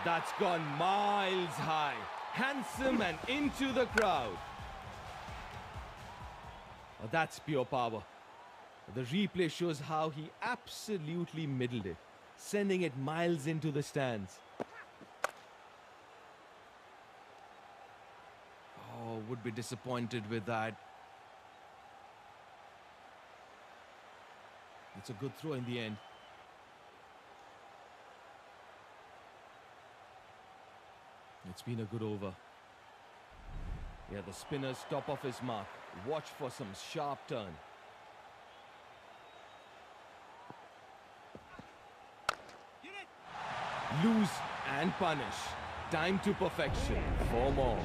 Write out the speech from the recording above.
That's gone miles high. Handsome and into the crowd. Oh, that's pure power. The replay shows how he absolutely middled it, sending it miles into the stands. Oh, would be disappointed with that. It's a good throw in the end. It's been a good over. Yeah, the spinner's top of his mark. Watch for some sharp turn. Lose and punish. Time to perfection. 4 more.